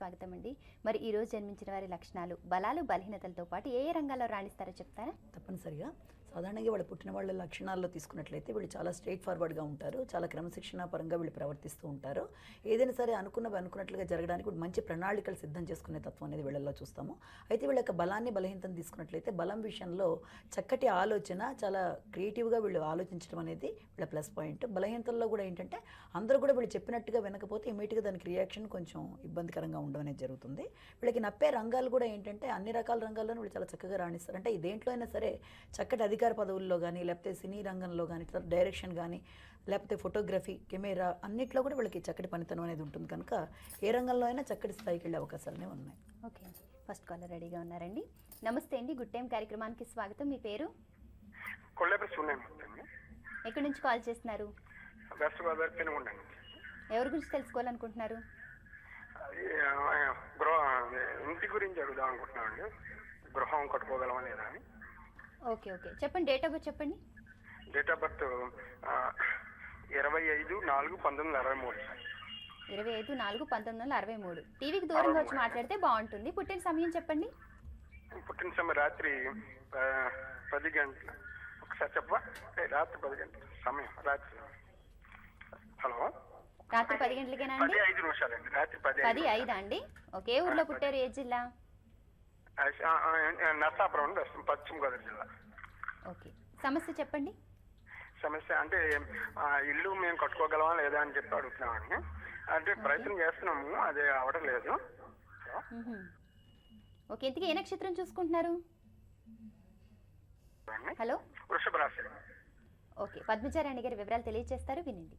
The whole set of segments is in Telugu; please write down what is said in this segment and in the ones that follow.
స్వాగతం అండి. మరి ఈ రోజు జన్మించిన వారి లక్షణాలు, బలాలు, బలహీనతలతో పాటు ఏ ఏ రంగాల్లో రాణిస్తారో చెప్తారా? తప్పనిసరిగా. సాధారణంగా వాళ్ళు పుట్టిన వాళ్ళ లక్షణాల్లో తీసుకున్నట్లయితే వీళ్ళు చాలా స్ట్రెయిట్ ఫార్వర్డ్గా ఉంటారు. చాలా క్రమశిక్షణ పరంగా వీళ్ళు ప్రవర్తిస్తూ ఉంటారు. ఏదైనా సరే అనుకున్నట్లుగా జరగడానికి కూడా మంచి ప్రణాళికలు సిద్ధం చేసుకునే తత్వం అనేది వీళ్ళల్లో చూస్తాము. అయితే వీళ్ళ యొక్క బలాన్ని బలహీనతను తీసుకున్నట్లయితే బలం విషయంలో చక్కటి ఆలోచన, చాలా క్రియేటివ్గా వీళ్ళు ఆలోచించడం అనేది వీళ్ళ ప్లస్ పాయింట్. బలహీనతల్లో కూడా ఏంటంటే అందరూ కూడా వీళ్ళు చెప్పినట్టుగా వినకపోతే ఇమీడియట్గా దానికి రియాక్షన్ కొంచెం ఇబ్బందికరంగా ఉండడం అనేది జరుగుతుంది. వీళ్ళకి నప్పే రంగాలు కూడా ఏంటంటే అన్ని రకాల రంగాల్లోనూ వీళ్ళు చాలా చక్కగా రాణిస్తారు. అంటే దేంట్లో అయినా సరే చక్కటి అధికార పదవుల్లో కానీ, లేకపోతే సినీ రంగంలో కానీ, డైరెక్షన్ కానీ, లేకపోతే ఫోటోగ్రఫీ, కెమెరా అన్నిట్లో కూడా వీళ్ళకి చక్కటి పనితనం అనేది ఉంటుంది. కనుక ఏ రంగంలో అయినా చక్కటి స్థాయికి వెళ్ళే అవకాశాలనే ఉన్నాయి. ఓకే, ఫస్ట్ కాలర్ రెడీగా ఉన్నారండి. నమస్తే అండి, గుడ్ టైం కార్యక్రమానికి స్వాగతం. మీ పేరు? ఎక్కడి నుంచి కాల్ చేస్తున్నారు? ఎవరి గురించి తెలుసుకోవాలనుకుంటున్నారు? ఇంటి గురించి అడుగుదాం అనుకుంటున్నామండి. గృహం కట్టుకోగలమా లేదా అని. ఓకే ఓకే, చెప్పండి. డేట్ ఆఫ్ బర్త్ చెప్పండి. Date of birth 25/4/1963. 25/4/1963. టీవీకి దూరంగా వచ్చి మాట్లాడితే బాగుంటుంది. పుట్టిన సమయం చెప్పండి. పుట్టిన సమయం రాత్రి 10 గంటలు. ఒకసారి చెప్పవా? రాత్రి 10 గంటల సమయం. రాత్రి హలో, రాత్రి 10 గంటలకేనా అండి? 10:05 అండి. రాత్రి 10:05 అండి. ఓకే, ఊర్లో పుట్టారు? ఏ జిల్లా? నర్సాపురం, పశ్చిమ గోదావరి జిల్లా. ఓకే, సమస్య చెప్పండి. సమస్య అంటే ఇల్లు మేము కట్టుకోగలమా లేదా అని చెప్పి అడుగుతున్నామండి. అంటే ప్రయత్నం చేస్తున్నాము, అదే అవడం లేదు. ఓకే, ఇంతకీ ఏ నక్షత్రం చూసుకుంటున్నారు? హలో, వృషభ రాశి. ఓకే, పద్మచారాణి గారి వివరాలు తెలియజేస్తారు, వినండి.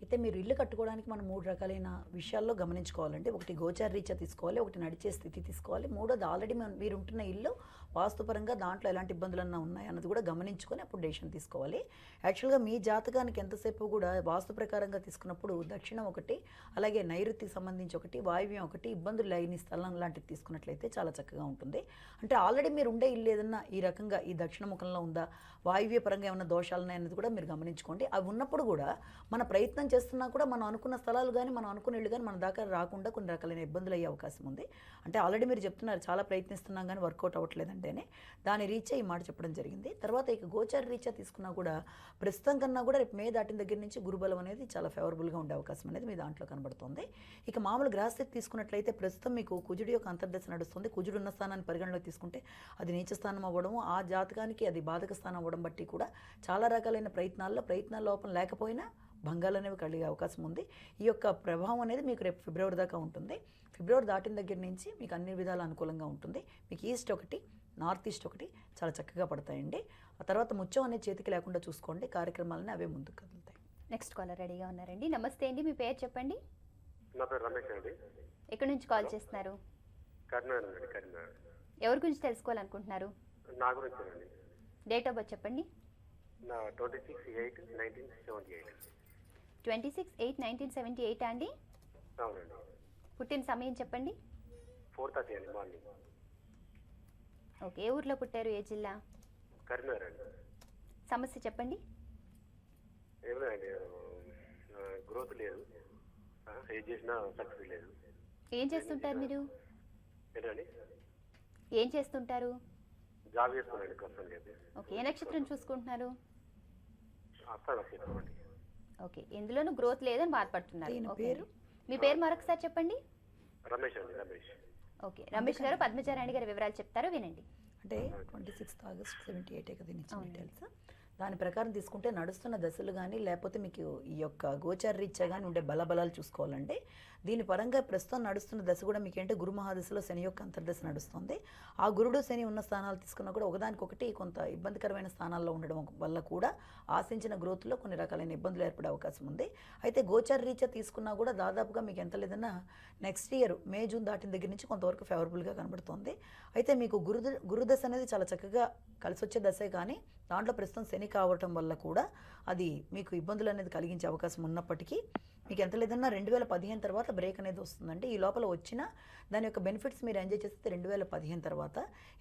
అయితే మీరు ఇల్లు కట్టుకోవడానికి మనం 3 రకాలైన విషయాల్లో గమనించుకోవాలండి. ఒకటి గోచార రీత్యా తీసుకోవాలి, ఒకటి నడిచే స్థితి తీసుకోవాలి, మూడోది ఆల్రెడీ మీరు ఉంటున్న ఇల్లు వాస్తుపరంగా దాంట్లో ఎలాంటి ఇబ్బందులన్నా ఉన్నాయి అన్నది కూడా గమనించుకొని అప్పుడు డెసిషన్ తీసుకోవాలి. యాక్చువల్గా మీ జాతకానికి ఎంతసేపు కూడా వాస్తు ప్రకారంగా తీసుకున్నప్పుడు దక్షిణం ఒకటి, అలాగే నైరుతికి సంబంధించి ఒకటి, వాయువ్యం ఒకటి, ఇబ్బందులు లేని స్థలం లాంటివి తీసుకున్నట్లయితే చాలా చక్కగా ఉంటుంది. అంటే ఆల్రెడీ మీరు ఉండే ఇల్లు ఏదన్నా ఈ రకంగా ఈ దక్షిణ ముఖంలో ఉందా, వాయువ్య పరంగా ఏమైనా దోషాలు ఉన్నాయన్నది కూడా మీరు గమనించుకోండి. అవి ఉన్నప్పుడు కూడా మన ప్రయత్నం చేస్తున్నా కూడా మనం అనుకున్న స్థలాలు కానీ మనం అనుకున్న ఇల్లు కానీ మన దాకా రాకుండా కొన్ని రకాలైన ఇబ్బందులు అయ్యే అవకాశం ఉంది. అంటే ఆల్రెడీ మీరు చెప్తున్నారు చాలా ప్రయత్నిస్తున్నాం కానీ వర్కౌట్ అవ్వట్లేదంటేనే దాని రీత్యా ఈ మాట చెప్పడం జరిగింది. తర్వాత ఇక గోచార రీత్యా తీసుకున్నా కూడా ప్రస్తుతం కన్నా కూడా రేపు మే దాటిన దగ్గర నుంచి గురుబలం అనేది చాలా ఫేవరబుల్గా ఉండే అవకాశం అనేది మీ దాంట్లో కనబడుతుంది. ఇక మామూలు గ్రహస్థితి తీసుకున్నట్లయితే ప్రస్తుతం మీకు కుజుడి యొక్క అంతర్దశ నడుస్తుంది. కుజుడు ఉన్న స్థానాన్ని పరిగణలో తీసుకుంటే అది నీచ స్థానం అవ్వడము, ఆ జాతకానికి అది బాధక స్థానం అవ్వడం బట్టి కూడా చాలా రకాలైన ప్రయత్నాల లోపం లేకపోయినా భంగాలు అనేవి కలిగే అవకాశం ఉంది. ఈ యొక్క ప్రభావం అనేది మీకు రేపు ఫిబ్రవరి దాకా ఉంటుంది. ఫిబ్రవరి దాటిన దగ్గర నుంచి మీకు అన్ని విధాలు అనుకూలంగా ఉంటుంది. మీకు ఈస్ట్ ఒకటి, నార్త్ ఈస్ట్ ఒకటి చాలా చక్కగా పడతాయండి. ఆ తర్వాత ముత్యం అనేది చేతికి లేకుండా చూసుకోండి, కార్యక్రమాలని అవే ముందుకు కదులుతాయి. నెక్స్ట్ కాలర్ రెడీగా ఉన్నారండి. నమస్తే అండి, మీ పేరు చెప్పండి. నా పేరు రమేష్ అండి. ఎక్కడి నుంచి కాల్ చేస్తున్నారు? కరీంనగర్ అండి. కరీంనగర్. ఎవరి గురించి తెలుసుకోవాలనుకుంటున్నారు? నా గురించి అండి. డేట్ ఆఫ్ బర్త్ చెప్పండి. నా 26/8/1978. 26/8/1978 అండి. అవునండి. పుట్టిన సమయం చెప్పండి. 4:30 అండి మార్నింగ్. ఓకే, ఏ ఊర్లో పుట్టారు? ఏ జిల్లా? కరీంనగర్ అండి. సమస్య చెప్పండి. ఏమన్నాయండి, గ్రోత్ లేదు, ఏం చేసినా సక్సెస్ లేదు. ఏం చేస్తుంటారు మీరు? ఏంటండి? ఏం చేస్తుంటారు? జాబ్ చేస్తున్నాండి ప్రస్తుతం అయితే. ఓకే, ఏ నక్షత్రం చూసుకుంటున్నారు? వస్తాను. ఓకే, ఎందులోనూ గ్రోత్ లేదని బాధపడుతున్నారు. పేరు? మీ పేరు మరొకసారి చెప్పండి. రమేష్ అండి. రమేష్. ఓకే, రమేష్ గారు పద్మచారాణి గారి వివరాలు చెప్తారు, వినండి. అంటే 26 ఆగస్ట్ 78 కదా ఇచ్చిన డీటెయిల్స్. దాని ప్రకారం తీసుకుంటే నడుస్తున్న దశలు కానీ లేకపోతే మీకు ఈ యొక్క గోచార రీత్యా కానీ ఉండే బలబలాలు చూసుకోవాలండి. దీని పరంగా ప్రస్తుతం నడుస్తున్న దశ కూడా మీకు ఏంటంటే గురు మహాదశలో శని యొక్క అంతర్దశ నడుస్తుంది. ఆ గురుడు శని ఉన్న స్థానాలు తీసుకున్నా కూడా ఒకదానికొకటి కొంత ఇబ్బందికరమైన స్థానాల్లో ఉండడం వల్ల కూడా ఆశించిన గ్రోత్లో కొన్ని రకాలైన ఇబ్బందులు ఏర్పడే అవకాశం ఉంది. అయితే గోచార రీత్యా తీసుకున్నా కూడా దాదాపుగా మీకు ఎంత లేదన్నా నెక్స్ట్ ఇయర్ మే జూన్ దాటిన దగ్గర నుంచి కొంతవరకు ఫేవరబుల్గా కనబడుతుంది. అయితే మీకు గురుదశ అనేది చాలా చక్కగా కలిసి వచ్చే దశే, కానీ దాంట్లో ప్రస్తుతం శని కావటం వల్ల కూడా అది మీకు ఇబ్బందులు అనేది కలిగించే అవకాశం ఉన్నప్పటికీ మీకు ఎంత లేదన్నా 2015 తర్వాత బ్రేక్ అనేది వస్తుందండి. ఈ లోపల వచ్చిన దాని యొక్క బెనిఫిట్స్ మీరు ఎంజాయ్ చేస్తే 2015 తర్వాత,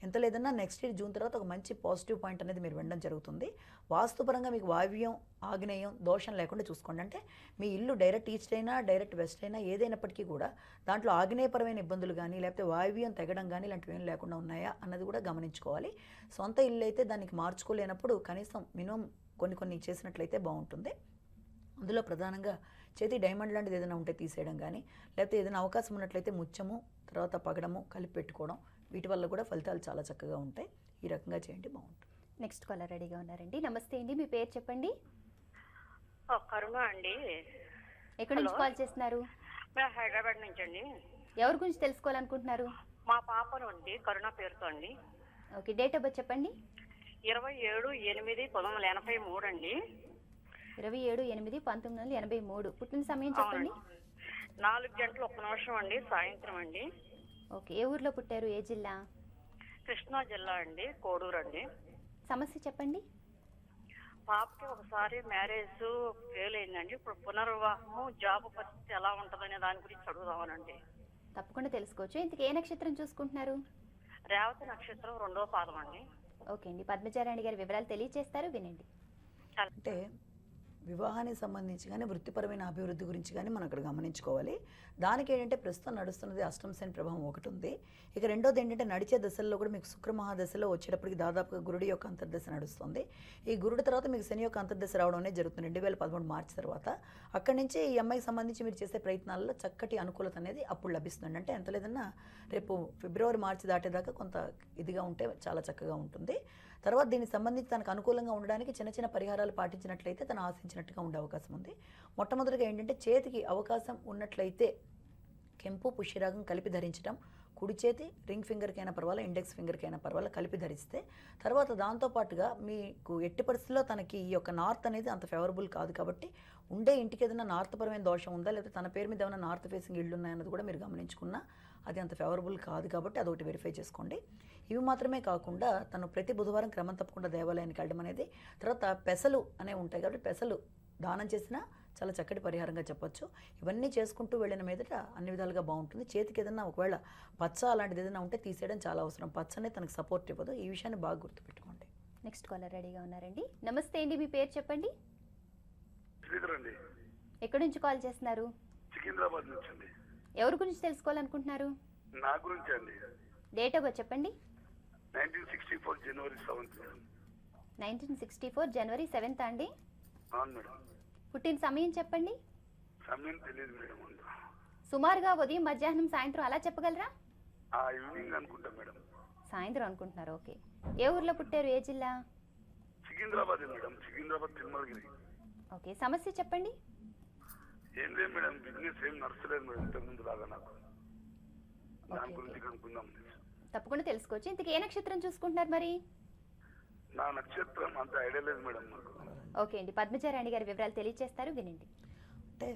ఎంత లేదన్నా నెక్స్ట్ ఇయర్ జూన్ తర్వాత ఒక మంచి పాజిటివ్ పాయింట్ అనేది మీరు వినడం జరుగుతుంది. వాస్తుపరంగా మీకు వాయువ్యం, ఆగ్నేయం దోషం లేకుండా చూసుకోండి. అంటే మీ ఇల్లు డైరెక్ట్ ఈస్ట్ అయినా డైరెక్ట్ వెస్ట్ అయినా ఏదైనప్పటికీ కూడా దాంట్లో ఆగ్నేయపరమైన ఇబ్బందులు కానీ లేకపోతే వాయువ్యం తెగడం కానీ ఇలాంటివి ఏం లేకుండా ఉన్నాయా అన్నది కూడా గమనించుకోవాలి. సొంత ఇల్లు అయితే దానికి మార్చుకోలేనప్పుడు కనీసం మినిమం కొన్ని చేసినట్లయితే బాగుంటుంది. అందులో ప్రధానంగా చేతి డైమండ్ లాంటిది ఏదైనా ఉంటే తీసేయడం కానీ లేకపోతే ఏదైనా అవకాశం ఉన్నట్లయితే ముత్యము తర్వాత పగడము కలిపి పెట్టుకోవడం, వీటి వల్ల కూడా ఫలితాలు చాలా చక్కగా ఉంటాయి. ఈ రకంగా చేయండి, బాగుంటుంది. నెక్స్ట్ కాలర్ రెడీగా ఉన్నారండి. నమస్తే అండి, మీ పేరు చెప్పండి. కరుణ అండి. ఎక్కడి నుంచి కాల్ చేస్తున్నారు? మేము హైదరాబాద్ నుంచి అండి. ఎవరి గురించి తెలుసుకోవాలనుకుంటున్నారు? మా పాపను అండి కరుణ పేరుతో అండి. ఓకే, డేట్ ఆఫ్ బర్త్ చెప్పండి. 27/8/1983 అండి. 27/8/1983. పుట్టిన సమయం చెప్పండి. 4:01 అండి, సాయంత్రం అండి. ఓకే, ఏ ఊర్లో పుట్టారు? ఏ జిల్లా? కృష్ణా జిల్లా అండి, కోడూరు అండి. సమస్య చెప్పండి. పాపకి ఒకసారి మ్యారేజ్ ఫెయిల్ అయిందండి. ఇప్పుడు పునర్వివాహము, జాబ్ పరిస్థితి ఎలా ఉంటుందనే దాని గురించి అడుగుదామనండి. తప్పకుండా తెలుసుకోవచ్చు. ఇంతకు ఏ నక్షత్రం చూసుకుంటున్నారు? రేవతి నక్షత్రం 2వ పాదం అండి. ఓకే అండి, పద్మచారాణి గారి వివరాలు తెలియజేస్తారు, వినండి. అంటే వివాహానికి సంబంధించి కానీ వృత్తిపరమైన అభివృద్ధి గురించి కానీ మనం అక్కడ గమనించుకోవాలి. దానికి ఏంటంటే ప్రస్తుతం నడుస్తున్నది అష్టమ శని ప్రభావం ఒకటి ఉంది. ఇక రెండోది ఏంటంటే నడిచే దశల్లో కూడా మీకు శుక్ర మహాదశలో వచ్చేటప్పటికి దాదాపుగా గురుడి యొక్క అంతర్దశ నడుస్తుంది. ఈ గురుడి తర్వాత మీకు శని యొక్క అంతర్దశ రావడం అనేది జరుగుతుంది 2013 మార్చి తర్వాత. అక్కడి నుంచి ఈ అమ్మాయికి సంబంధించి మీరు చేసే ప్రయత్నాల్లో చక్కటి అనుకూలత అనేది అప్పుడు లభిస్తుంది. అంటే ఎంత లేదన్నా రేపు ఫిబ్రవరి మార్చి దాటేదాకా కొంత ఇదిగా ఉంటే చాలా చక్కగా ఉంటుంది. తర్వాత దీనికి సంబంధించి తనకు అనుకూలంగా ఉండడానికి చిన్న చిన్న పరిహారాలు పాటించినట్లయితే తను ఆశించినట్టుగా ఉండే అవకాశం ఉంది. మొట్టమొదటిగా ఏంటంటే చేతికి అవకాశం ఉన్నట్లయితే కెంపు పుష్యరాగం కలిపి ధరించడం, కుడి చేతి రింగ్ ఫింగర్కి అయినా పర్వాలేదు, ఇండెక్స్ ఫింగర్కి అయినా పర్వాలేదు కలిపి ధరిస్తే, తర్వాత దాంతోపాటుగా మీకు ఎట్టి పరిస్థితుల్లో తనకి ఈ యొక్క నార్త్ అనేది అంత ఫేవరబుల్ కాదు కాబట్టి ఉండే ఇంటికి ఏదైనా నార్త్ పరమైన దోషం ఉందా లేకపోతే తన పేరు మీద ఏమైనా నార్త్ ఫేసింగ్ ఇళ్ళు ఉన్నాయన్నది కూడా మీరు గమనించుకున్నా అది అంత ఫేవరబుల్ కాదు కాబట్టి అదొకటి వెరిఫై చేసుకోండి. ఇవి మాత్రమే కాకుండా తను ప్రతి బుధవారం క్రమం తప్పకుండా దేవాలయానికి వెళ్ళడం అనేది, తర్వాత పెసలు అనేవి ఉంటాయి కాబట్టి పెసలు దానం చేసినా చాలా చక్కటి పరిహారంగా చెప్పొచ్చు. ఇవన్నీ చేసుకుంటూ వెళ్ళిన మీదట అన్ని విధాలుగా బాగుంటుంది. చేతికి ఏదైనా ఒకవేళ పచ్చ అలాంటిది ఏదైనా ఉంటే తీసేయడం చాలా అవసరం. పచ్చనే తనకు సపోర్ట్ ఇవ్వదు. ఈ విషయాన్ని బాగా గుర్తుపెట్టుకోండి. నెక్స్ట్ కాలర్ రెడీగా ఉన్నారండి. నమస్తే అండి, మీ పేరు చెప్పండి. అండి, ఎక్కడి నుంచి కాల్ చేస్తున్నారు? సికింద్రాబాద్ నుంచి అండి. ఎవరి గురించి తెలుసుకోవాలనుకుంటున్నారు? నా గురించి అండి. డేట్ ఆఫ్ బర్త్ చెప్పండి. 1964 జనవరి 7th. 1964 జనవరి 7th అండి. అవును మేడం. పుట్టిన సమయం చెప్పండి. సమయం తెలియదు మేడం. సుమారుగా ఉదయం, మధ్యాహ్నం, సాయంత్రం అలా చెప్పగలరా? ఈవినింగ్ అనుకుంటా మేడం. సాయంత్రం అనుకుంటున్నారు. ఓకే, ఏ ఊర్లో పుట్టారు? ఏ జిల్లా? సికింద్రాబాద్ మేడం. సికింద్రాబాద్ తిరుమలగిరి. ఓకే, సమస్య చెప్పండి. ఏం లేదు మేడం, బిజినెస్ ఏం నడుస్తలేదు మేడం ఇంతకుముందు లాగా. నాకు దాని గురించి కనుక్కుందాం. తప్పకుండా తెలుసుకోవచ్చు. ఇంతకు ఏ నక్షత్రం చూసుకుంటున్నారు మరి? నా నక్షత్రం అంత ఐడియా లేదు మేడం నాకు. ఓకే అండి, పద్మచారాణి గారి వివరాలు తెలియజేస్తారు, వినండి. అంటే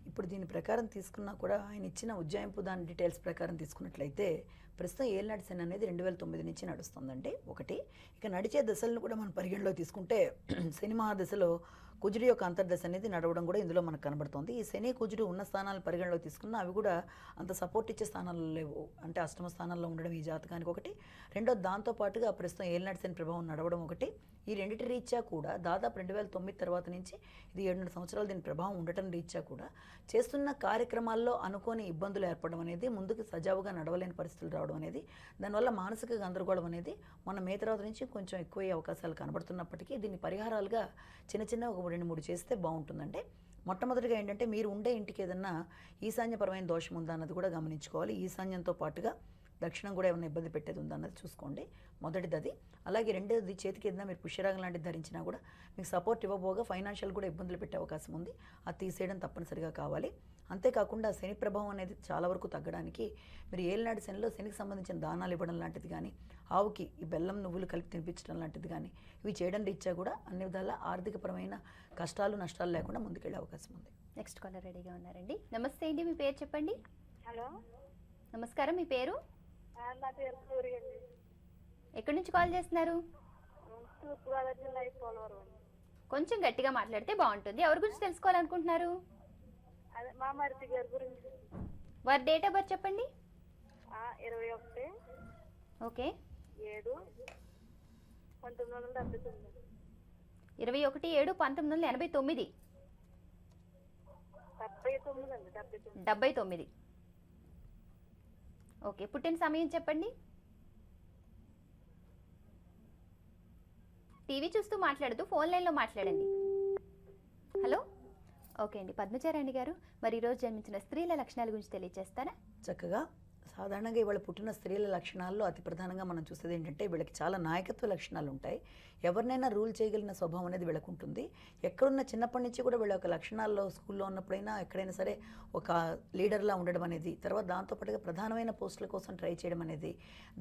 ఇప్పుడు దీని ప్రకారం తీసుకున్నా కూడా ఆయన ఇచ్చిన ఉజ్జాయింపు దాని డీటెయిల్స్ ప్రకారం తీసుకున్నట్లయితే ప్రస్తుతం ఏలినాటి శని అనేది 2009 నుంచి నడుస్తుందండి ఒకటి. ఇక నడిచే దశలను కూడా మనం పరిగణలో తీసుకుంటే శని మహాదశలో కుజుడి యొక్క అంతర్దశ అనేది నడవడం కూడా ఇందులో మనకు కనబడుతుంది. ఈ శని కుజుడు ఉన్న స్థానాలు పరిగణలో తీసుకున్నా అవి కూడా అంత సపోర్ట్ ఇచ్చే స్థానాల్లో లేవు. అంటే అష్టమ స్థానాల్లో ఉండడం ఈ జాతకానికి ఒకటి. రెండోది దాంతోపాటుగా ప్రస్తుతం ఏలినాటి శని ప్రభావం నడవడం ఒకటి. ఈ రెండింటి రీత్యా కూడా దాదాపు 2009 తర్వాత నుంచి ఇది 7 సంవత్సరాలు దీని ప్రభావం ఉండటం రీత్యా కూడా చేస్తున్న కార్యక్రమాల్లో అనుకోని ఇబ్బందులు ఏర్పడడం అనేది, ముందుకు సజావుగా నడవలేని పరిస్థితులు రావడం అనేది, దానివల్ల మానసిక గందరగోళం అనేది మన మే తర్వాత నుంచి కొంచెం ఎక్కువయ్యే అవకాశాలు కనబడుతున్నప్పటికీ దీన్ని పరిహారాలుగా చిన్న చిన్న ఒక 2-3 చేస్తే బాగుంటుందంటే, మొట్టమొదటిగా ఏంటంటే మీరు ఉండే ఇంటికి ఏదన్నా ఈశాన్యపరమైన దోషం ఉందా అన్నది కూడా గమనించుకోవాలి. ఈశాన్యంతో పాటుగా దక్షిణం కూడా ఏమైనా ఇబ్బంది పెట్టేది ఉందా అన్నది చూసుకోండి. మొదటిది అది. అలాగే రెండోది చేతికి ఏదైనా మీరు పుష్యరాగం లాంటిది ధరించినా కూడా మీకు సపోర్ట్ ఇవ్వబోగా ఫైనాన్షియల్ కూడా ఇబ్బందులు పెట్టే అవకాశం ఉంది. అది తీసేయడం తప్పనిసరిగా కావాలి. అంతేకాకుండా శని ప్రభావం అనేది చాలా వరకు తగ్గడానికి మీరు ఏలినాటి శనిలో శనికి సంబంధించిన దానాలు ఇవ్వడం లాంటిది కానీ, ఆవుకి ఈ బెల్లం నువ్వులు కలిపి తినిపించడం లాంటిది కానీ ఇవి చేయడం రీత్యా కూడా అన్ని విధాల ఆర్థికపరమైన కష్టాలు నష్టాలు లేకుండా ముందుకెళ్ళే అవకాశం ఉంది. నెక్స్ట్ కాలర్ రెడీగా ఉన్నారండి. నమస్తే అండి, మీ పేరు చెప్పండి. హలో, నమస్కారం, మీ పేరు? నా పేరు సూర్య అండి. ఎక్కడి నుంచి కాల్ చేస్తున్నారు? తూర్పుగోదావరి జిల్లా పోలవరం. కొంచెం గట్టిగా మాట్లాడితే బాగుంటుంది. ఎవరి గురించి తెలుసుకోవాలనుకుంటున్నారు? అదే మా మరిది గారి గురించి. వారి డేట్ ఆఫ్ బర్త్ చెప్పండి. 21 ఓకే 7 1979. 21/7/1989. 79 అండి. 79. 79. ఓకే, పుట్టిన సమయం చెప్పండి. టీవీ చూస్తూ మాట్లాడుతూ ఫోన్ లైన్లో మాట్లాడండి. హలో. ఓకే అండి, పద్మచారాణి గారు, మరి ఈరోజు జన్మించిన స్త్రీల లక్షణాల గురించి తెలియజేస్తారా? చక్కగా సాధారణంగా ఇవాళ పుట్టిన స్త్రీల లక్షణాల్లో అతి ప్రధానంగా మనం చూసేది ఏంటంటే వీళ్ళకి చాలా నాయకత్వ లక్షణాలు ఉంటాయి. ఎవరినైనా రూల్ చేయగలిగిన స్వభావం అనేది వీళ్ళకు ఉంటుంది. ఎక్కడున్న చిన్నప్పటి నుంచి కూడా వీళ్ళ యొక్క లక్షణాల్లో స్కూల్లో ఉన్నప్పుడైనా ఎక్కడైనా సరే ఒక లీడర్లా ఉండడం అనేది, తర్వాత దాంతోపాటుగా ప్రధానమైన పోస్టుల కోసం ట్రై చేయడం అనేది,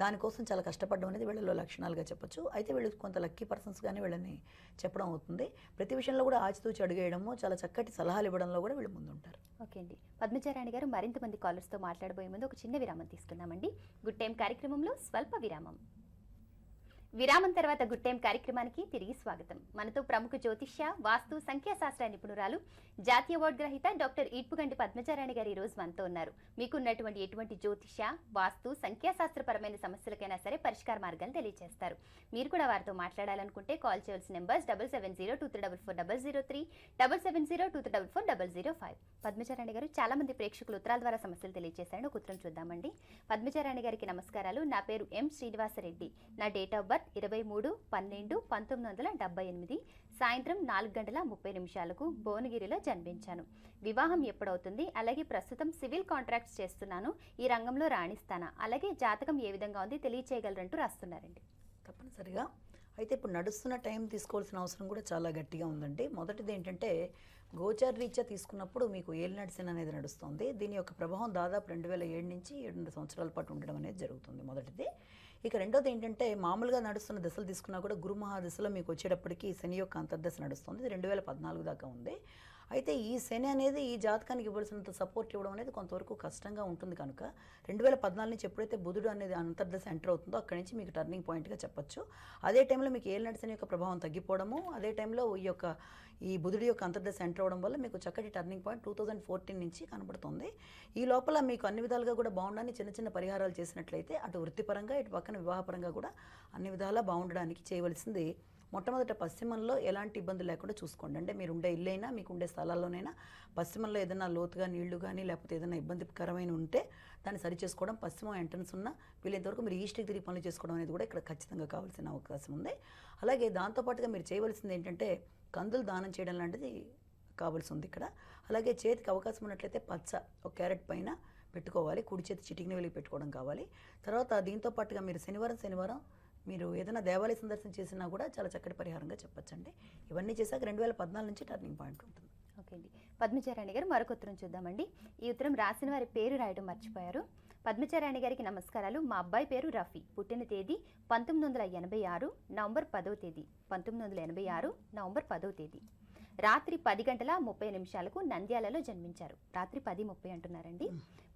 దానికోసం చాలా కష్టపడడం అనేది వీళ్ళలో లక్షణాలుగా చెప్పొచ్చు. అయితే వీళ్ళు కొంత లక్కీ పర్సన్స్గానే వీళ్ళని చెప్పడం అవుతుంది. ప్రతి విషయంలో కూడా ఆచితూచి అడుగేయడము, చాలా చక్కటి సలహాలు ఇవ్వడంలో కూడా వీళ్ళు ముందుంటారు. ఓకే అండి, పద్మచారాణి గారు, మరింత మంది కాలర్స్తో మాట్లాడబోయే ముందు ఒక చిన్న విరామం తీసుకుందామండి. గుడ్ టైం కార్యక్రమంలో స్వల్ప విరామం. విరామం తర్వాత గుడ్ టైం కార్యక్రమానికి తిరిగి స్వాగతం. మనతో ప్రముఖ జ్యోతిష్య, వాస్తు, సంఖ్యాశాస్త్ర నిపుణురాలు, జాతీయ అవార్డు గ్రహీత డాక్టర్ ఈడ్పుగంటి పద్మచారాణి గారు ఈరోజు మనతో ఉన్నారు. మీకున్నటువంటి ఎటువంటి జ్యోతిష్య, వాస్తు, సంఖ్యాశాస్త్రపరమైన సమస్యలకైనా సరే పరిష్కార మార్గాలు తెలియజేస్తారు. మీరు కూడా వారితో మాట్లాడాలనుకుంటే కాల్ చేయాల్సిన నెంబర్స్ 7702344003, 7702344005. పద్మచారాణి గారు, చాలా మంది ప్రేక్షకులు ఉత్తరాల ద్వారా సమస్యలు తెలియజేశారని ఒక ఉత్తరం చూద్దామండి. పద్మచారాణి గారికి నమస్కారాలు. నా పేరు ఎం శ్రీనివాసరెడ్డి. నా డేట్ ఆఫ్ బర్త్ 23/12/1978 సాయంత్రం 4:30 భువనగిరిలో జన్మించాను. వివాహం ఎప్పుడవుతుంది? అలాగే ప్రస్తుతం సివిల్ కాంట్రాక్ట్స్ చేస్తున్నాను. ఈ రంగంలో రాణిస్తానా? అలాగే జాతకం ఏ విధంగా ఉంది తెలియచేయగలరంటూ రాస్తున్నారండి. తప్పనిసరిగా. అయితే ఇప్పుడు నడుస్తున్న టైం తీసుకోవాల్సిన అవసరం కూడా చాలా గట్టిగా ఉందండి. మొదటిది ఏంటంటే గోచార రీత్యా తీసుకున్నప్పుడు మీకు ఏలినాటి శని అనేది నడుస్తుంది. దీని యొక్క ప్రభావం దాదాపు 2007 నుంచి 7 సంవత్సరాల పాటు ఉండడం అనేది జరుగుతుంది, మొదటిది. ఇక రెండోది ఏంటంటే మామూలుగా నడుస్తున్న దశలు తీసుకున్నా కూడా గురు మహాదశలో మీకు వచ్చేటప్పటికి శని యొక్క అంతర్దశ నడుస్తుంది. ఇది 2014 దాకా ఉంది. అయితే ఈ శని అనేది ఈ జాతకానికి ఇవ్వాల్సినంత సపోర్ట్ ఇవ్వడం అనేది కొంతవరకు కష్టంగా ఉంటుంది. కనుక 2014 నుంచి ఎప్పుడైతే బుధుడు అనేది అంతర్దశ ఎంటర్ అవుతుందో అక్కడి నుంచి మీకు టర్నింగ్ పాయింట్గా చెప్పొచ్చు. అదే టైంలో మీకు ఏలినాటి శని యొక్క ప్రభావం తగ్గిపోవడము, అదే టైంలో ఈ బుధుడి యొక్క అంతర్దశ ఎంటర్ అవ్వడం వల్ల మీకు చక్కటి టర్నింగ్ పాయింట్ 2014 నుంచి కనబడుతుంది. ఈ లోపల మీకు అన్ని విధాలుగా కూడా బాగుండని చిన్న చిన్న పరిహారాలు చేసినట్లయితే అటు వృత్తిపరంగా, ఇటు పక్కన వివాహపరంగా కూడా అన్ని విధాలా బాగుండడానికి చేయవలసింది మొట్టమొదట పశ్చిమంలో ఎలాంటి ఇబ్బంది లేకుండా చూసుకోండి. అంటే మీరు ఉండే ఇల్లైనా, మీకు ఉండే స్థలాల్లోనైనా పశ్చిమంలో ఏదైనా లోతుగా నీళ్లు కానీ లేకపోతే ఏదైనా ఇబ్బందికరమైన ఉంటే దాన్ని సరి చేసుకోవడం, పశ్చిమం ఎంట్రన్స్ ఉన్న వీళ్ళంతవరకు మీరు ఈస్ట్కి తిరిగి పనులు చేసుకోవడం అనేది కూడా ఇక్కడ ఖచ్చితంగా కావాల్సిన అవకాశం ఉంది. అలాగే దాంతోపాటుగా మీరు చేయవలసింది ఏంటంటే కందులు దానం చేయడం లాంటిది కావాల్సి ఉంది ఇక్కడ. అలాగే చేతికి అవకాశం ఉన్నట్లయితే పచ్చ ఒక క్యారెట్ పైన పెట్టుకోవాలి, కుడి చేతి చిటికిన వెలిగి పెట్టుకోవడం కావాలి. తర్వాత దీంతో పాటుగా మీరు శనివారం మీరు ఏదైనా దేవాలయ సందర్శన చేసినా కూడా చాలా చక్కటి పరిహారంగా చెప్పొచ్చండి. ఇవన్నీ చేశాక 2014 నుంచి టర్నింగ్ పాయింట్ ఉంటుంది. ఓకే అండి, పద్మచారాణి గారు, మరొక ఉత్తరం చూద్దామండి. ఈ ఉత్తరం రాసిన వారి పేరు రాయడం మర్చిపోయారు. పద్మచారాణి గారికి నమస్కారాలు. మా అబ్బాయి పేరు రఫీ. పుట్టిన తేదీ 1986 నవంబర్ 10వ తేదీ. 1986 నవంబర్ 10వ తేదీ రాత్రి 10:30 నంద్యాలలో జన్మించారు. రాత్రి 10:30 అంటున్నారండి.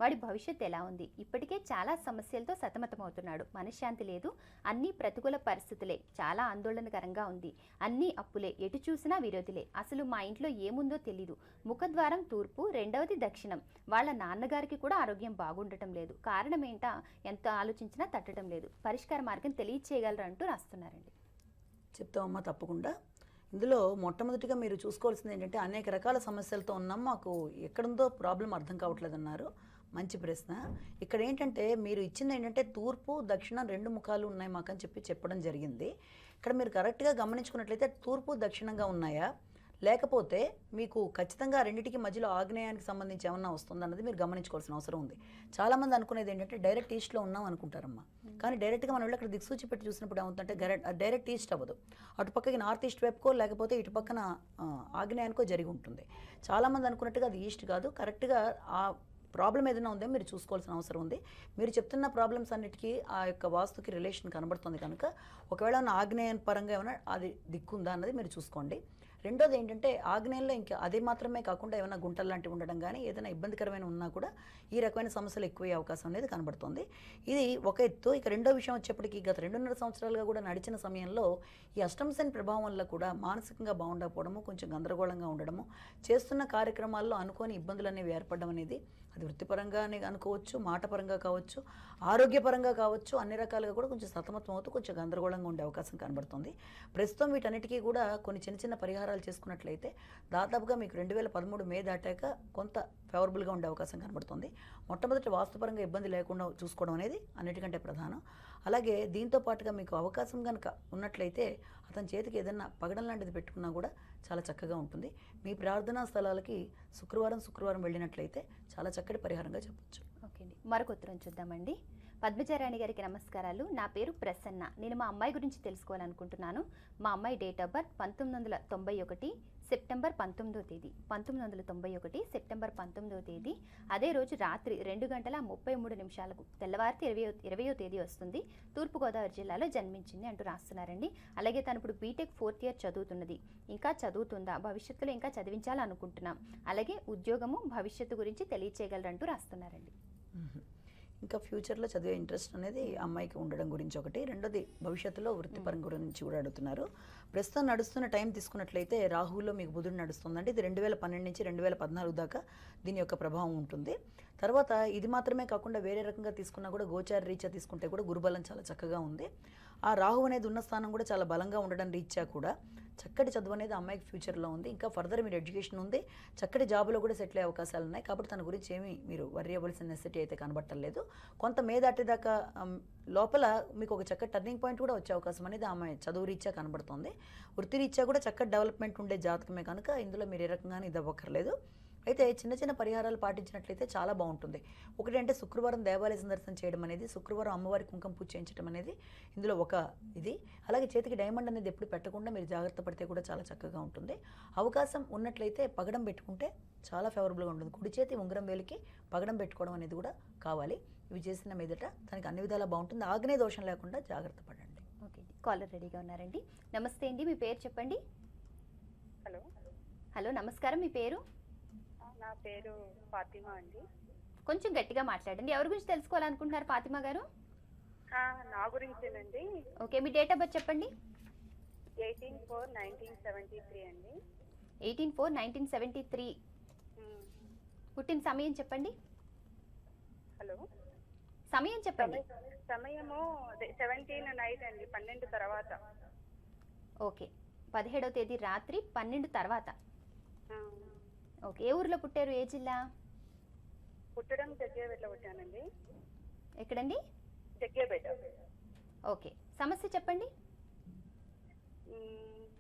వాడి భవిష్యత్ ఎలా ఉంది? ఇప్పటికే చాలా సమస్యలతో సతమతమవుతున్నాడు. మనశ్శాంతి లేదు. అన్ని ప్రతికూల పరిస్థితులే. చాలా ఆందోళనకరంగా ఉంది. అన్ని అప్పులే. ఎటు చూసినా విరోధులే. అసలు మా ఇంట్లో ఏముందో తెలీదు. ముఖద్వారం తూర్పు, రెండవది దక్షిణం. వాళ్ళ నాన్నగారికి కూడా ఆరోగ్యం బాగుండటం లేదు. కారణం ఏంటా ఎంత ఆలోచించినా తట్టడం లేదు. పరిష్కార మార్గం తెలియచేయగలరంటూ రాస్తున్నారండి. చెప్తామమ్మా, తప్పకుండా. ఇందులో మొట్టమొదటిగా మీరు చూసుకోవాల్సింది ఏంటంటే అనేక రకాల సమస్యలతో ఉన్నాం, మాకు ఎక్కడుందో ప్రాబ్లం అర్థం కావట్లేదు అన్నారు. మంచి ప్రశ్న. ఇక్కడ ఏంటంటే మీరు ఇచ్చింది ఏంటంటే తూర్పు దక్షిణం 2 ముఖాలు ఉన్నాయి మాకని చెప్పడం జరిగింది. ఇక్కడ మీరు కరెక్ట్గా గమనించుకున్నట్లయితే తూర్పు దక్షిణంగా ఉన్నాయా, లేకపోతే మీకు ఖచ్చితంగా రెండింటికి మధ్యలో ఆగ్నేయానికి సంబంధించి ఏమన్నా వస్తుందన్నది మీరు గమనించుకోవాల్సిన అవసరం ఉంది. చాలామంది అనుకునేది ఏంటంటే డైరెక్ట్ ఈస్ట్లో ఉన్నాం అనుకుంటారమ్మా. కానీ డైరెక్ట్గా మనం వెళ్ళి అక్కడ దిక్సూచి పెట్టి చూసినప్పుడు ఏమవుతుందంటే డైరెక్ట్ ఈస్ట్ అవ్వదు. అటుపక్కకి నార్త్ ఈస్ట్ వైపుకో లేకపోతే ఇటు పక్కన ఆగ్నేయానికో జరిగి ఉంటుంది. చాలామంది అనుకున్నట్టుగా అది ఈస్ట్ కాదు. కరెక్ట్గా ఆ ప్రాబ్లం ఏదైనా ఉందో మీరు చూసుకోవాల్సిన అవసరం ఉంది. మీరు చెప్తున్న ప్రాబ్లమ్స్ అన్నిటికీ ఆ యొక్క వాస్తుకి రిలేషన్ కనబడుతుంది కనుక ఒకవేళ ఆగ్నేయ పరంగా ఏమైనా అది దిక్కుందా అన్నది మీరు చూసుకోండి. రెండోది ఏంటంటే ఆగ్నేయంలో ఇంకా అదే మాత్రమే కాకుండా ఏమైనా గుంటలు లాంటివి ఉండడం కానీ ఏదైనా ఇబ్బందికరమైన ఉన్నా కూడా ఈ రకమైన సమస్యలు ఎక్కువయ్యే అవకాశం అనేది కనబడుతుంది. ఇది ఒక ఎత్తు. ఇక రెండో విషయం వచ్చేప్పటికి గత 2.5 సంవత్సరాలుగా కూడా నడిచిన సమయంలో ఈ అష్టమ శని ప్రభావం వల్ల కూడా మానసికంగా బాగుండకపోవడము, కొంచెం గందరగోళంగా ఉండడము, చేస్తున్న కార్యక్రమాల్లో అనుకోని ఇబ్బందులు అనేవి ఏర్పడడం అనేది అది వృత్తిపరంగానే అనుకోవచ్చు, మాటపరంగా కావచ్చు, ఆరోగ్యపరంగా కావచ్చు, అన్ని రకాలుగా కూడా కొంచెం సతమతం అవుతూ కొంచెం గందరగోళంగా ఉండే అవకాశం కనబడుతుంది. ప్రస్తుతం వీటన్నిటికీ కూడా కొన్ని చిన్న చిన్న పరిహారాలు చేసుకున్నట్లయితే దాదాపుగా మీకు 2013 మే దాటాక కొంత ఫేవరబుల్గా ఉండే అవకాశం కనబడుతుంది. మొట్టమొదటి వాస్తుపరంగా ఇబ్బంది లేకుండా చూసుకోవడం అనేది అన్నిటికంటే ప్రధానం. అలాగే దీంతో పాటుగా మీకు అవకాశం కనుక ఉన్నట్లయితే అతని చేతికి ఏదైనా పగడం లాంటిది పెట్టుకున్నా కూడా చాలా చక్కగా ఉంటుంది. మీ ప్రార్థనా స్థలాలకి శుక్రవారం వెళ్ళినట్లయితే చాలా చక్కటి పరిహారంగా చెప్పొచ్చు. ఓకే అండి, మరొక ఉత్తరం చూద్దామండి. పద్మజారాణి గారికి నమస్కారాలు. నా పేరు ప్రసన్న. నేను మా అమ్మాయి గురించి తెలుసుకోవాలనుకుంటున్నాను. మా అమ్మాయి డేట్ ఆఫ్ బర్త్ 1991 సెప్టెంబర్ 19వ తేదీ. 1991 సెప్టెంబర్ 19వ తేదీ. అదే రోజు రాత్రి 2:33 తెల్లవారితే 20వ తేదీ వస్తుంది. తూర్పుగోదావరి జిల్లాలో జన్మించింది అంటూ రాస్తున్నారండి. అలాగే తను ఇప్పుడు బీటెక్ 4th ఇయర్ చదువుతున్నది. ఇంకా చదువుతుందా, భవిష్యత్తులో ఇంకా చదివించాలనుకుంటున్నాం. అలాగే ఉద్యోగము, భవిష్యత్తు గురించి తెలియచేయగలరంటూ రాస్తున్నారండి. ఇంకా ఫ్యూచర్లో చదివే ఇంట్రెస్ట్ అనేది అమ్మాయికి ఉండడం గురించి ఒకటి. రెండోది భవిష్యత్తులో వృత్తిపరం గురించి కూడా అడుగుతున్నారు. ప్రస్తుతం నడుస్తున్న టైం తీసుకున్నట్లయితే రాహులో మీకు బుధుడు నడుస్తుందంటే ఇది 2012 నుంచి 2014 దాకా దీని యొక్క ప్రభావం ఉంటుంది. తర్వాత ఇది మాత్రమే కాకుండా వేరే రకంగా తీసుకున్నా కూడా గోచార రీత్యా తీసుకుంటే కూడా గురుబలం చాలా చక్కగా ఉంది. ఆ రాహు అనేది ఉన్న స్థానం కూడా చాలా బలంగా ఉండడం రీత్యా కూడా చక్కటి చదువు అనేది అమ్మాయికి ఫ్యూచర్లో ఉంది. ఇంకా ఫర్దర్ మీరు ఎడ్యుకేషన్ ఉంది, చక్కటి జాబ్లో కూడా సెటిల్ అయ్యే అవకాశాలు ఉన్నాయి. కాబట్టి తన గురించి ఏమీ మీరు వర్రీ అవ్వాల్సిన నెసెసిటీ అయితే కనబట్టలేదు. కొంత మే దాటేదాకా లోపల మీకు ఒక చక్కటి టర్నింగ్ పాయింట్ కూడా వచ్చే అవకాశం అనేది అమ్మాయి చదువు రీత్యా కనబడుతుంది. వృత్తి రీత్యా కూడా చక్కటి డెవలప్మెంట్ ఉండే జాతకమే కనుక ఇందులో మీరు ఏ రకంగానే ఇది అవ్వక్కర్లేదు. అయితే చిన్న చిన్న పరిహారాలు పాటించినట్లయితే చాలా బాగుంటుంది. ఒకటి అంటే శుక్రవారం దేవాలయ సందర్శన చేయడం అనేది, శుక్రవారం అమ్మవారి కుంకుమ పూజ చేయించడం అనేది ఇందులో ఒక ఇది. అలాగే చేతికి డైమండ్ అనేది ఎప్పుడు పెట్టకుండా మీరు జాగ్రత్త పడితే కూడా చాలా చక్కగా ఉంటుంది. అవకాశం ఉన్నట్లయితే పగడం పెట్టుకుంటే చాలా ఫేవరబుల్గా ఉంటుంది. కుడి చేతి ఉంగరం వేలికి పగడం పెట్టుకోవడం అనేది కూడా కావాలి. ఇవి చేసిన మీదట తనకి అన్ని విధాలా బాగుంటుంది. ఆగ్నేయ దోషం లేకుండా జాగ్రత్త పడండి. ఓకే, కాలర్ రెడీగా ఉన్నారండి. నమస్తే అండి, మీ పేరు చెప్పండి. హలో హలో, నమస్కారం. మీ పేరు? నా పేరు ఫాతిమా అండి. కొంచెం గట్టిగా మాట్లాడండి. ఎవరి గురించి తెలుసుకోవాలనుకుంటున్నారు ఫాతిమా గారు? నా గురించేనండి. ఓకే, మీ డేట్ ఆఫ్ బర్త్ చెప్పండి. 18/4/1973 అండి. 18/4/1973. పుట్టిన సమయం చెప్పండి. హలో, సమయం చెప్పండి. సమయము 17 నైట్ అండి, 12 తర్వాత. ఓకే, 17వ తేదీ రాత్రి 12 తర్వాత. ఆ, ఓకే, ఏ ఊర్లో పుట్టారు, ఏ జిల్లా? పుట్టడం జగ్గేపేటలో పుట్టానండి. ఎక్కడండి? జగ్గేపేట. ఓకే, సమస్య చెప్పండి.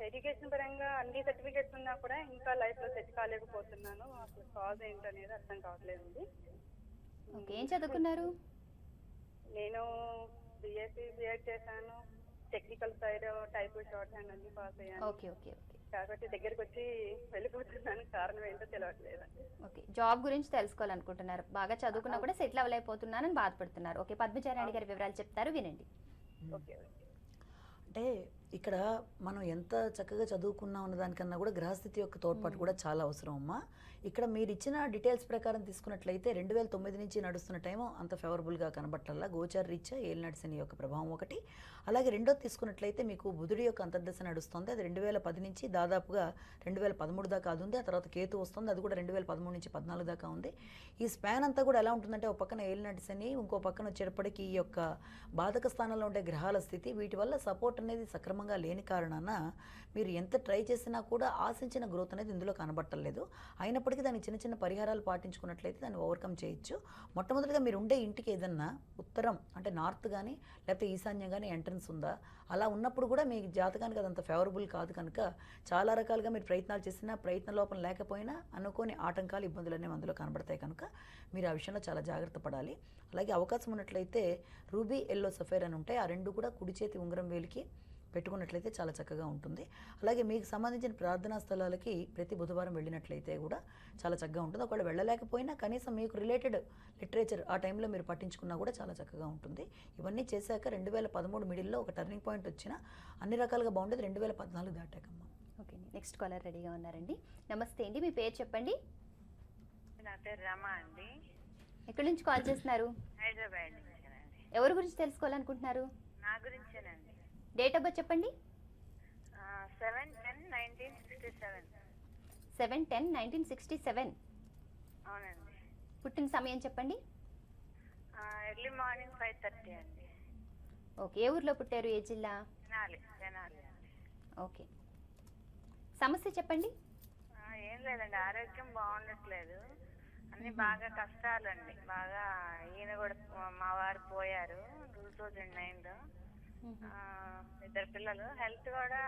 ఎడ్యుకేషన్ పరంగా అన్ని సర్టిఫికేట్స్ ఉన్నా కూడా ఇంకా లైఫ్ లో సెట్ కాలేకపోతున్నాను. అసలు కాజ్ ఏంటనేది అర్థం కావట్లేదండి. ఓకే, ఏం చదువుకున్నారు? నేను బిఎస్సీ బిఎడ్ చేశాను. Technical side type short hand అన్ని పాస్ అయ్యాను. ఓకే ఓకే ఓకే కాబట్టి దగ్గరికి వచ్చి వెళ్ళిపోతున్నాను. కారణం ఏంటో తెలియట్లేదండి. ఓకే, జాబ్ గురించి తెలుసుకోవాలనుకుంటున్నారు. బాగా చదువుకున్నా కూడా సెటిల్ అవ్వలేకపోతున్నానని బాధపడుతున్నారు. ఓకే, పద్మచారాణి గారి వివరాలు చెప్తారు, వినండి. ఓకే. అంటే ఇక్కడ మనం ఎంత చక్కగా చదువుకున్నాం అన్న దానికన్నా కూడా గ్రహస్థితి యొక్క తోడ్పాటు కూడా చాలా అవసరం అమ్మా. ఇక్కడ మీరు ఇచ్చిన డీటెయిల్స్ ప్రకారం తీసుకున్నట్లయితే 2009 నుంచి నడుస్తున్న టైము అంత ఫేవరబుల్గా కనబట్టాలా. గోచార రీత్యా ఏలినాటి శని యొక్క ప్రభావం ఒకటి. అలాగే రెండోది తీసుకున్నట్లయితే మీకు బుధుడి యొక్క అంతర్దశ నడుస్తుంది. అది 2010 నుంచి దాదాపుగా 2013 దాకా అది ఉంది. ఆ తర్వాత కేతు వస్తుంది, అది కూడా 2013 నుంచి 14 దాకా ఉంది. ఈ స్పాన్ అంతా కూడా ఎలా ఉంటుందంటే ఒక పక్కన ఏలినాటి శని, ఇంకో పక్కన వచ్చేటప్పటికి ఈ యొక్క బాధక స్థానంలో ఉండే గ్రహాల స్థితి, వీటి వల్ల సపోర్ట్ అనేది సక్రమంగా లేని కారణాన మీరు ఎంత ట్రై చేసినా కూడా ఆశించిన గ్రోత్ అనేది ఇందులో కనబట్టలేదు. అయినప్పటికీ దానికి చిన్న చిన్న పరిహారాలు పాటించుకున్నట్లయితే దాన్ని ఓవర్కమ్ చేయొచ్చు. మొట్టమొదటిగా మీరు ఉండే ఇంటికి ఏదన్నా ఉత్తరం అంటే నార్త్ కానీ లేకపోతే ఈశాన్యం కానీ ఎంట్రన్స్ ఉందా? అలా ఉన్నప్పుడు కూడా మీ జాతకానికి అదంత ఫేవరబుల్ కాదు కనుక చాలా రకాలుగా మీరు ప్రయత్నాలు చేసినా ప్రయత్న లోపం లేకపోయినా అనుకోని ఆటంకాలు ఇబ్బందులు అనేవి అందులో కనబడతాయి కనుక మీరు ఆ విషయంలో చాలా జాగ్రత్త పడాలి. అలాగే అవకాశం ఉన్నట్లయితే రూబీ ఎల్లో సఫైర్ అని ఉంటాయి, ఆ రెండు కూడా కుడి చేతి ఉంగరం వేలికి పెట్టుకున్నట్లయితే చాలా చక్కగా ఉంటుంది. అలాగే మీకు సంబంధించిన ప్రార్థనా స్థలాలకి ప్రతి బుధవారం వెళ్ళినట్లయితే కూడా చాలా చక్కగా ఉంటుంది. ఒకవేళ వెళ్ళలేకపోయినా కనీసం మీకు రిలేటెడ్ లిటరేచర్ ఆ టైంలో మీరు పట్టించుకున్నా కూడా చాలా చక్కగా ఉంటుంది. ఇవన్నీ చేశాక 2013 మిడిల్లో ఒక టర్నింగ్ పాయింట్ వచ్చిన అన్ని రకాలుగా బాగుండేది 2014 దాటాకమ్మా. ఓకే అండి, నెక్స్ట్ కాలర్ రెడీగా ఉన్నారండి. నమస్తే అండి, మీ పేరు చెప్పండి. నా పేరు రమ అండి. ఎక్కడి నుంచి కాల్ చేస్తున్నారు? హైదరాబాద్ నుంచేనండి. ఎవరి గురించి తెలుసుకోవాలనుకుంటున్నారు? నా గురించేనండి. డేట్ ఆఫ్ బర్త్ చెప్పండి. 7/10/1967. 7/10/1967. అవునండి. పుట్టిన సమయం చెప్పండి. ఎర్లీ మార్నింగ్ 5:30 అండి. ఓకే, ఏ ఊర్లో పుట్టారు, ఏ జిల్లా? తెనాలి అండి. ఓకే, సమస్య చెప్పండి. ఏం లేదండి, ఆరోగ్యం బాగుండట్లేదు, అన్ని బాగా కష్టాలండి. బాగా ఈయన కూడా మా వారు పోయారు 2009లో. 2 పిల్లలు. హెల్త్ కూడా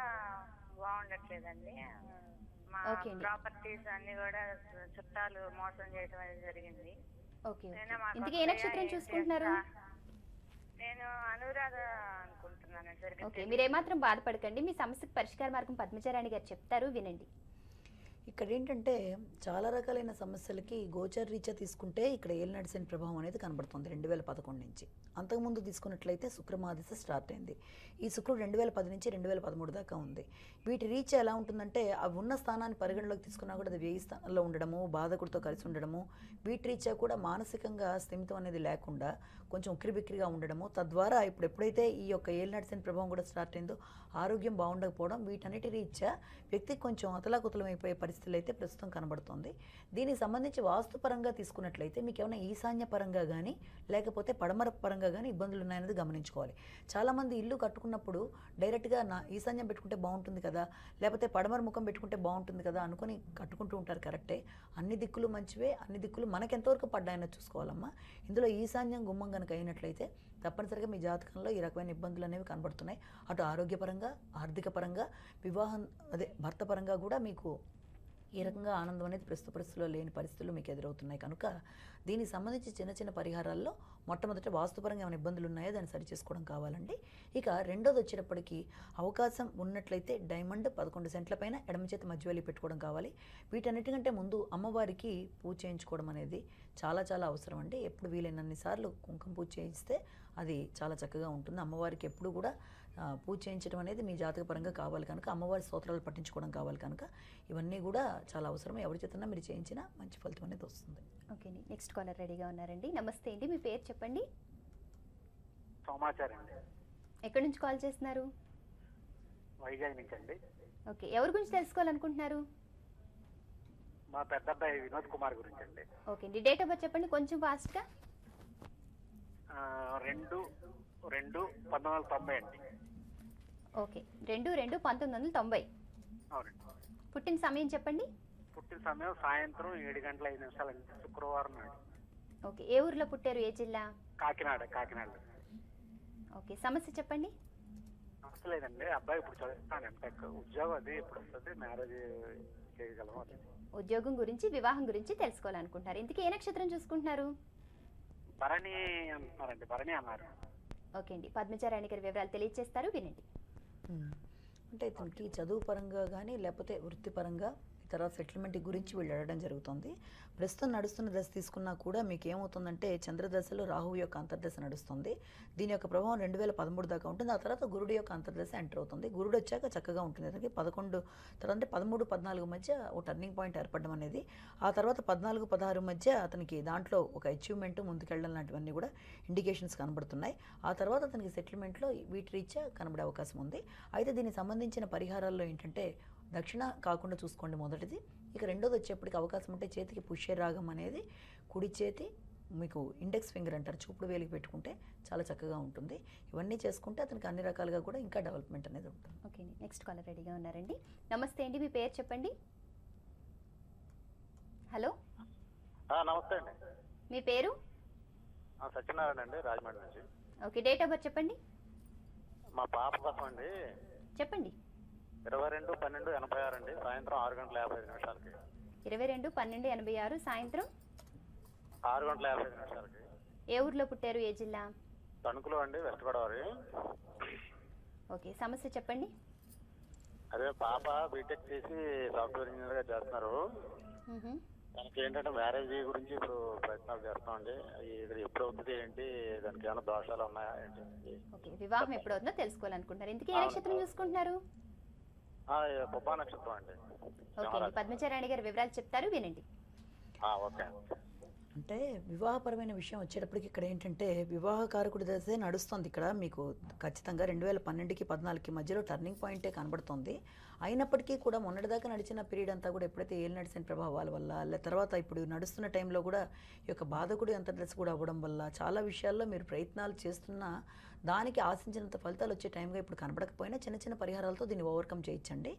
బాగుండట్లేదండి. మా ఓకే అండి. ప్రాపర్టీస్ అన్ని కూడా చుట్టాలు మోసం చేయడం అనేది జరిగింది. ఓకే, అయినా మాకు ఇంతకీ ఏ నక్షత్రం చూసుకుంటున్నారు? నేను అనురాధ అనుకుంటున్నాను. ఓకే, మీరు ఏమాత్రం బాధపడకండి, మీ సమస్యకు పరిష్కార మార్గం పద్మచారాణి గారు చెప్తారు, వినండి. ఇక్కడ ఏంటంటే చాలా రకాలైన సమస్యలకి గోచర రీత్యా తీసుకుంటే ఇక్కడ ఏలినాటి శని ప్రభావం అనేది కనబడుతుంది 2011 నుంచి. అంతకుముందు తీసుకున్నట్లయితే శుక్రమాదిశ స్టార్ట్ అయింది. ఈ శుక్రుడు 2010 నుంచి 2013 దాకా ఉంది. వీటి రీత్యా ఎలా ఉంటుందంటే అవి ఉన్న స్థానాన్ని పరిగణలోకి తీసుకున్నా కూడా అది వ్యయ స్థానంలో ఉండడము, బాధకుడితో కలిసి ఉండడము, వీటి రీత్యా కూడా మానసికంగా స్థిమితం అనేది లేకుండా కొంచెం ఉక్కిరిబిక్కిరిగా ఉండడము, తద్వారా ఇప్పుడు ఎప్పుడైతే ఈ యొక్క ఏలినాటి శని ప్రభావం కూడా స్టార్ట్ అయిందో ఆరోగ్యం బాగుండకపోవడం, వీటన్నిటి రీత్యా వ్యక్తికి కొంచెం అతలాకుతలం అయిపోయే పరిస్థితులు అయితే ప్రస్తుతం కనబడుతుంది. దీనికి సంబంధించి వాస్తుపరంగా తీసుకున్నట్లయితే మీకు ఏమైనా ఈశాన్య పరంగా కానీ లేకపోతే పడమర పరంగా కానీ ఇబ్బందులు ఉన్నాయనేది గమనించుకోవాలి. చాలామంది ఇల్లు కట్టుకున్నప్పుడు డైరెక్ట్గా నా ఈశాన్యం పెట్టుకుంటే బాగుంటుంది కదా, లేకపోతే పడమర ముఖం పెట్టుకుంటే బాగుంటుంది కదా అనుకుని కట్టుకుంటూ ఉంటారు. కరెక్టే, అన్ని దిక్కులు మంచివే, అన్ని దిక్కులు మనకు ఎంతవరకు పడ్డాయని చూసుకోవాలమ్మా. ఇందులో ఈశాన్యం గుమ్మం కనుక అయినట్లయితే తప్పనిసరిగా మీ జాతకంలో ఈ రకమైన ఇబ్బందులు అనేవి కనబడుతున్నాయి. అటు ఆరోగ్యపరంగా, ఆర్థిక పరంగా, వివాహం భర్త పరంగా కూడా మీకు ఈ రకంగా ఆనందం అనేది ప్రస్తుత పరిస్థితుల్లో లేని పరిస్థితులు మీకు ఎదురవుతున్నాయి. కనుక దీనికి సంబంధించి చిన్న చిన్న పరిహారాల్లో మొట్టమొదట వాస్తుపరంగా ఏమైనా ఇబ్బందులు ఉన్నాయో దాన్ని సరిచేసుకోవడం కావాలండి. ఇక రెండోది వచ్చేటప్పటికి అవకాశం ఉన్నట్లయితే డైమండ్ 11 సెంట్ల పైన ఎడమ చేతి మధ్యవేలి పెట్టుకోవడం కావాలి. వీటన్నిటికంటే ముందు అమ్మవారికి పూజ చేయించుకోవడం అనేది చాలా చాలా అవసరం అండి. ఎప్పుడు వీలైనన్ని సార్లు కుంకుమ పూజ చేయిస్తే అది చాలా చక్కగా ఉంటుంది. అమ్మవారికి ఎప్పుడు కూడా పూజ చేయించడం అనేది మీ జాతకపరంగా కావాలి కనుక అమ్మవారి స్తోత్రాలు పట్టించుకోవడం కావాలి కనుక ఇవన్నీ కూడా చాలా అవసరం. ఎవరి చేతన్నా మీరు చేయించినా మంచి ఫలితం అనేది వస్తుంది. ఓకే అండి, నెక్స్ట్ కాలర్ రెడీగా ఉన్నారండి. నమస్తే అండి, మీ పేరు చెప్పండి. సమాచారం అండి. ఎక్కడి నుంచి కాల్ చేస్తున్నారు? వైజాగ్ నుంచి అండి. ఓకే, ఎవరి గురించి తెలుసుకోవాలనుకుంటున్నారు? మా పెద్ద అబ్బాయి వినోద్ కుమార్ గురించి అండి. ఓకే అండి, డేట్ ఆఫ్ బర్త్ చెప్పండి కొంచెం ఫాస్ట్గా. 2/2/1990 అండి. ఓకే, 2/2/1990. అవునండి. పుట్టిన సమయం చెప్పండి. పుట్టిన సమయం సాయంత్రం 7:05 అండి, శుక్రవారం నాడు. ఓకే, ఏ ఊర్లో పుట్టారు, ఏ జిల్లా? కాకినాడ. ఓకే, సమస్య చెప్పండి. సమస్య లేదండి, అబ్బాయి ఇప్పుడు చదువుతాను ఎంటెక్, ఉద్యోగం అది ఇప్పుడు వస్తుంది, మ్యారేజ్ చేయగలము. అది ఉద్యోగం గురించి, వివాహం గురించి తెలుసుకోవాలనుకుంటున్నారు. ఇంతకీ ఏ నక్షత్రం చూసుకుంటున్నారు? భరణి అంటున్నారండి, భరణి అన్నారు. ఓకే అండి, పద్మచారాణి గారి వివరాలు తెలియజేస్తారు, వినండి. అంటే ఇతనికి చదువు పరంగా కానీ లేకపోతే వృత్తిపరంగా తర్వాత సెటిల్మెంట్ గురించి వీళ్ళు అడగడం జరుగుతుంది. ప్రస్తుతం నడుస్తున్న దశ తీసుకున్నా కూడా మీకు ఏమవుతుందంటే చంద్రదశలో రాహువు యొక్క అంతర్దశ నడుస్తుంది. దీని యొక్క ప్రభావం 2013 దాకా ఉంటుంది. ఆ తర్వాత గురుడు యొక్క అంతర్దశ ఎంటర్ అవుతుంది. గురుడు వచ్చాక చక్కగా ఉంటుంది. అతనికి 11 తర్వాత అంటే 13-14 మధ్య ఒక టర్నింగ్ పాయింట్ ఏర్పడడం అనేది, ఆ తర్వాత 14-16 మధ్య అతనికి దాంట్లో ఒక అచీవ్మెంట్ ముందుకెళ్ళడం లాంటివన్నీ కూడా ఇండికేషన్స్ కనబడుతున్నాయి. ఆ తర్వాత అతనికి సెటిల్మెంట్లో వీటి రీత్యా కనబడే అవకాశం ఉంది. అయితే దీనికి సంబంధించిన పరిహారాల్లో ఏంటంటే దక్షిణ కాకుండా చూసుకోండి మొదటిది. ఇక రెండోది వచ్చేప్పటికి అవకాశం ఉంటే చేతికి పుష్యరాగం అనేది కుడి చేతి మీకు ఇండెక్స్ ఫింగర్ అంటారు, చూపుడు వేలికి పెట్టుకుంటే చాలా చక్కగా ఉంటుంది. ఇవన్నీ చేసుకుంటే అతనికి అన్ని రకాలుగా కూడా ఇంకా డెవలప్మెంట్ అనేది ఉంటుంది. ఓకే అండి, నెక్స్ట్ కాలర్ రెడీగా ఉన్నారండి. నమస్తే అండి, మీ పేరు చెప్పండి. హలో, నమస్తే అండి. మీ పేరు? సత్యనారాయణ అండి, రాజమండ్రి నుంచి. ఓకే, డేట్ ఆఫ్ బర్త్ చెప్పండి. మా పాప కోసం అండి. చెప్పండి. 22/12/86 అండి, సాయంత్రం 6:55 22/12/86 సాయంత్రం 6:55. ఏ ఊర్లో పుట్టారు, ఏ జిల్లా? తణుకులో అండి, వెస్ట్ గోదావరి. ఓకే, సమస్య చెప్పండి. అదే పాప బీటెక్ చేసి సాఫ్ట్వేర్ ఇంజనీర్ గా చేస్తున్నారు. దానికి ఏంటంటే మ్యారేజ్ గురించి ఇప్పుడు ప్రయత్నాలు చేస్తామండి. ఇది ఎప్పుడు అవుతుంది ఏంటి, దానికి ఏమైనా దోషాలు ఉన్నాయా ఏంటి? ఓకే, వివాహం ఎప్పుడు అవుతుందో తెలుసుకోవాలనుకుంటున్నారు. ఇందుకే ఏ నక్షత్రం చూసుకుంటున్నారు? పుబ్బా నక్షత్రం అండి. ఓకే అండి, పద్మచారాణి గారు వివరాలు చెప్తారు, వినండి. ఓకే. అంటే వివాహపరమైన విషయం వచ్చేటప్పటికి ఇక్కడ ఏంటంటే వివాహకారకుడి దశే నడుస్తుంది. ఇక్కడ మీకు ఖచ్చితంగా 2012కి 14కి మధ్యలో టర్నింగ్ పాయింటే కనబడుతుంది. అయినప్పటికీ కూడా మొన్నటిదాకా నడిచిన పీరియడ్ అంతా కూడా ఎప్పుడైతే ఏళ్ళు నడిచిన ప్రభావాల వల్ల తర్వాత ఇప్పుడు నడుస్తున్న టైంలో కూడా ఈ యొక్క బాధకుడి అంతర్దశ కూడా అవ్వడం వల్ల చాలా విషయాల్లో మీరు ప్రయత్నాలు చేస్తున్నా దానికి ఆశించినంత ఫలితాలు వచ్చే టైంగా ఇప్పుడు కనబడకపోయినా చిన్న చిన్న పరిహారాలతో దీన్ని ఓవర్కమ్ చేయొచ్చండి.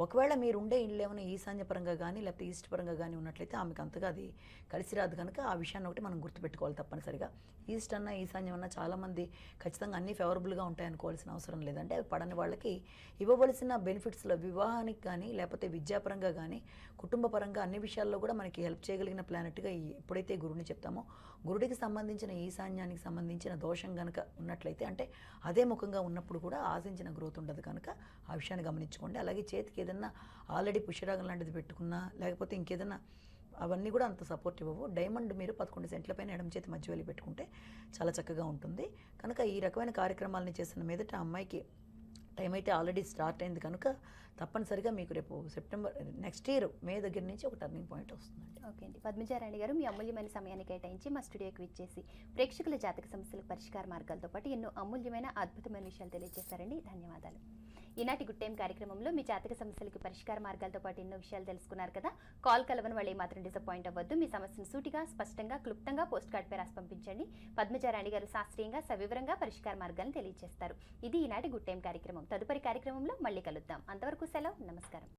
ఒకవేళ మీరు ఉండే ఇల్లు ఏమైనా ఈశాన్య పరంగా కానీ లేకపోతే ఈస్ట్ పరంగా కానీ ఉన్నట్లయితే ఆమెకు అంతగా అది కలిసి రాదు కనుక ఆ విషయాన్ని ఒకటి మనం గుర్తుపెట్టుకోవాలి తప్పనిసరిగా. ఈస్ట్ అన్న ఈశాన్యం అన్న చాలామంది ఖచ్చితంగా అన్నీ ఫేవరబుల్గా ఉంటాయనుకోవాల్సిన అవసరం లేదంటే అవి పడని వాళ్ళకి ఇవ్వవలసిన బెనిఫిట్స్లో వివాహానికి కానీ లేకపోతే విద్యాపరంగా కానీ కుటుంబ పరంగా అన్ని విషయాల్లో కూడా మనకి హెల్ప్ చేయగలిగిన ప్లానెట్గా ఎప్పుడైతే గురుని చెప్తామో గురుడికి సంబంధించిన ఈశాన్యానికి సంబంధించిన దోషం కనుక ఉన్నట్లయితే అంటే అదే ముఖంగా ఉన్నప్పుడు కూడా ఆశించిన గ్రోత్ ఉండదు కనుక ఆ విషయాన్ని గమనించుకోండి. అలాగే చేతికి ఏదన్నా ఆల్రెడీ పుష్యరాగం లాంటిది పెట్టుకున్నా లేకపోతే ఇంకేదన్నా అవన్నీ కూడా అంత సపోర్ట్ ఇవ్వవు. డైమండ్ మీరు 11 సెంట్ల పైన ఎడమ చేతి మధ్య వెళ్ళి పెట్టుకుంటే చాలా చక్కగా ఉంటుంది. కనుక ఈ రకమైన కార్యక్రమాలని చేసిన మీదట అమ్మాయికి టైం అయితే ఆల్రెడీ స్టార్ట్ అయింది కనుక తప్పనిసరిగా మీకు రేపు సెప్టెంబర్ నెక్స్ట్ ఇయర్ మే దగ్గర నుంచి ఒక టర్నింగ్ పాయింట్ వస్తుందండి. ఓకే అండి, పద్మచారాణి గారు మీ అమూల్యమైన సమయాన్ని కేటాయించి మా స్టూడియోకి విచ్చేసి ప్రేక్షకుల జాతక సమస్యలకు పరిష్కార మార్గాలతో పాటు ఎన్నో అమూల్యమైన అద్భుతమైన విషయాలు తెలియజేశారండి. ధన్యవాదాలు. ఈనాటి గుడ్ టైం కార్యక్రమంలో మీ జాతక సమస్యలకు పరిష్కార మార్గాలతో పాటు ఎన్నో విషయాలు తెలుసుకున్నారు కదా. కాల్ కలవని వాళ్ళు ఏమాత్రం డిసప్పాయింట్ అవ్వద్దు. మీ సమస్యను సూటిగా స్పష్టంగా క్లుప్తంగా పోస్ట్ కార్డ్ పై రాసి పంపించండి. పద్మచారాణి గారు శాస్త్రీయంగా సవివరంగా పరిష్కార మార్గాలను తెలియజేస్తారు. ఇది ఈనాటి గుడ్ టైం కార్యక్రమం. తదుపరి కార్యక్రమంలో మళ్ళీ కలుద్దాం. అంతవరకు సెలవు, నమస్కారం.